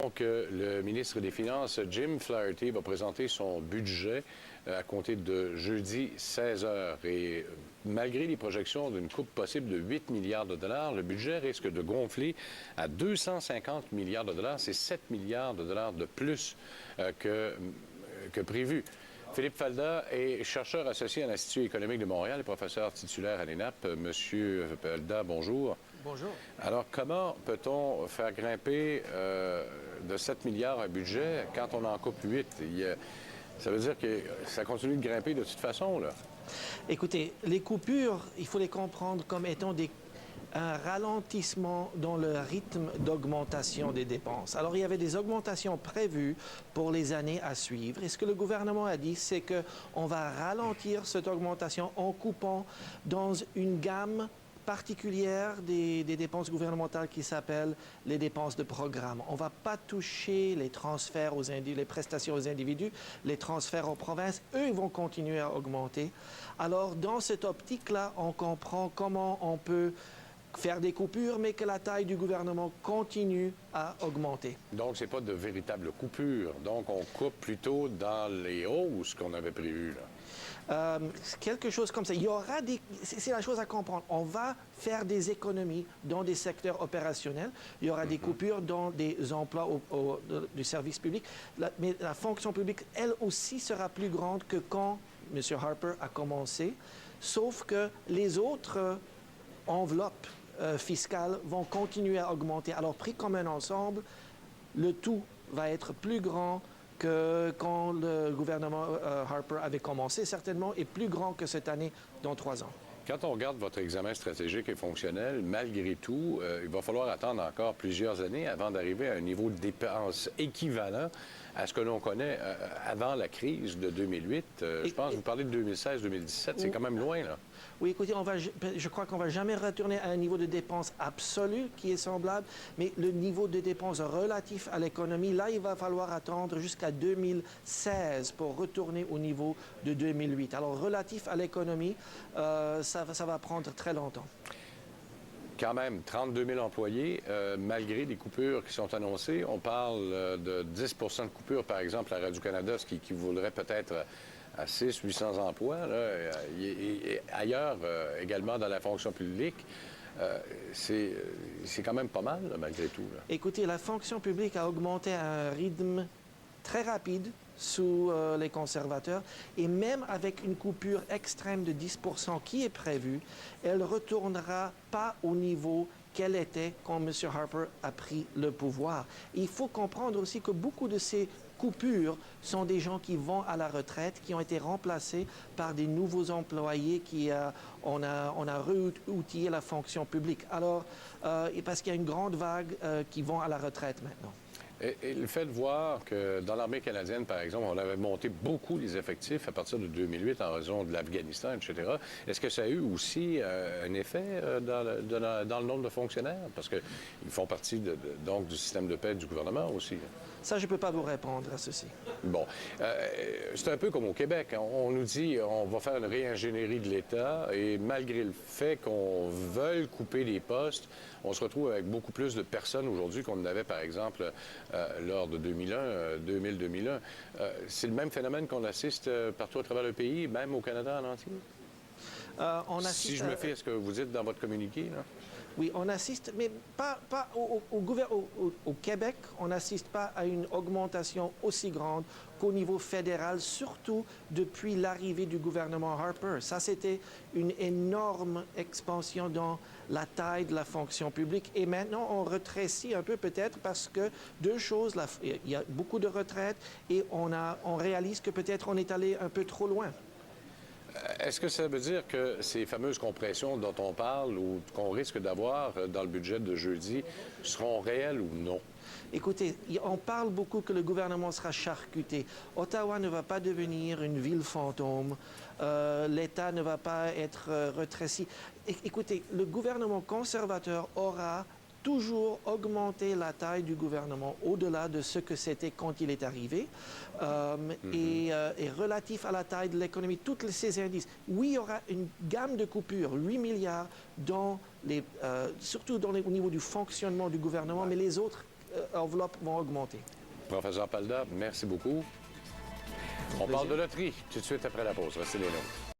Donc, le ministre des Finances, Jim Flaherty, va présenter son budget à compter de jeudi 16 heures. Et malgré les projections d'une coupe possible de 8 milliards de dollars, le budget risque de gonfler à 250 milliards de dollars. C'est 7 milliards de dollars de plus que prévu. Philippe Falda est chercheur associé à l'Institut économique de Montréal et professeur titulaire à l'ENAP. Monsieur Falda, bonjour. Bonjour. Alors, comment peut-on faire grimper de 7 milliards un budget quand on en coupe 8? Ça veut dire que ça continue de grimper de toute façon, là? Écoutez, les coupures, il faut les comprendre comme étant un ralentissement dans le rythme d'augmentation des dépenses. Alors, il y avait des augmentations prévues pour les années à suivre. Et ce que le gouvernement a dit, c'est qu'on va ralentir cette augmentation en coupant dans une gamme particulière des dépenses gouvernementales qui s'appellent les dépenses de programme. On ne va pas toucher les transferts les prestations aux individus, les transferts aux provinces. Eux, ils vont continuer à augmenter. Alors, dans cette optique-là, on comprend comment on peut faire des coupures, mais que la taille du gouvernement continue à augmenter. Donc, ce n'est pas de véritables coupures. Donc, on coupe plutôt dans les hausses qu'on avait prévues, là. Quelque chose comme ça. Il y aura c'est la chose à comprendre. On va faire des économies dans des secteurs opérationnels. Il y aura des coupures dans des emplois du service public. Mais la fonction publique, elle aussi, sera plus grande que quand M. Harper a commencé, sauf que les autres enveloppes fiscales vont continuer à augmenter. Alors, pris comme un ensemble, le tout va être plus grand que quand le gouvernement Harper avait commencé, certainement, et plus grand que cette année dans 3 ans. Quand on regarde votre examen stratégique et fonctionnel, malgré tout, il va falloir attendre encore plusieurs années avant d'arriver à un niveau de dépenses équivalent à ce que l'on connaît avant la crise de 2008. Je pense que vous parlez de 2016-2017, c'est quand même loin, là. Oui, écoutez, je crois qu'on ne va jamais retourner à un niveau de dépenses absolu qui est semblable, mais le niveau de dépenses relatif à l'économie, là, il va falloir attendre jusqu'à 2016 pour retourner au niveau de 2008. Alors, relatif à l'économie, ça va prendre très longtemps. Quand même, 32 000 employés, malgré les coupures qui sont annoncées. On parle de 10 de coupures, par exemple, à Radio-Canada, ce qui équivaudrait peut-être à 600-800 emplois. Là, et ailleurs, également dans la fonction publique, c'est quand même pas mal, là, malgré tout, là. Écoutez, la fonction publique a augmenté à un rythme très rapide sous les conservateurs, et même avec une coupure extrême de 10 qui est prévue, elle ne retournera pas au niveau qu'elle était quand M. Harper a pris le pouvoir. Il faut comprendre aussi que beaucoup de ces coupures sont des gens qui vont à la retraite, qui ont été remplacés par des nouveaux employés on a re-outillé la fonction publique. Alors, parce qu'il y a une grande vague qui vont à la retraite maintenant. Et le fait de voir que dans l'armée canadienne, par exemple, on avait monté beaucoup les effectifs à partir de 2008 en raison de l'Afghanistan, etc., est-ce que ça a eu aussi un effet dans le nombre de fonctionnaires? Parce qu'ils font partie donc du système de paix du gouvernement aussi. Ça, je ne peux pas vous répondre à ceci. Bon. C'est un peu comme au Québec. On nous dit on va faire une réingénierie de l'État et malgré le fait qu'on veuille couper des postes, on se retrouve avec beaucoup plus de personnes aujourd'hui qu'on en avait, par exemple, lors de 2000-2001. C'est le même phénomène qu'on assiste partout à travers le pays, même au Canada en entier? Si je me fie à ce que vous dites dans votre communiqué, là. Oui, on assiste, mais pas au Québec, on n'assiste pas à une augmentation aussi grande qu'au niveau fédéral, surtout depuis l'arrivée du gouvernement Harper. Ça, c'était une énorme expansion dans la taille de la fonction publique. Et maintenant, on rétrécit un peu peut-être parce que deux choses, il y a beaucoup de retraites et on réalise que peut-être on est allé un peu trop loin. Est-ce que ça veut dire que ces fameuses compressions dont on parle ou qu'on risque d'avoir dans le budget de jeudi seront réelles ou non? Écoutez, on parle beaucoup que le gouvernement sera charcuté. Ottawa ne va pas devenir une ville fantôme. L'État ne va pas être rétréci. Écoutez, le gouvernement conservateur aura toujours augmenter la taille du gouvernement au-delà de ce que c'était quand il est arrivé. Et relatif à la taille de l'économie, tous ces indices. Oui, il y aura une gamme de coupures, 8 milliards, surtout au niveau du fonctionnement du gouvernement, mais les autres enveloppes vont augmenter. Professeur Palda, merci beaucoup. On parle de loterie tout de suite après la pause. Restez les nôtres.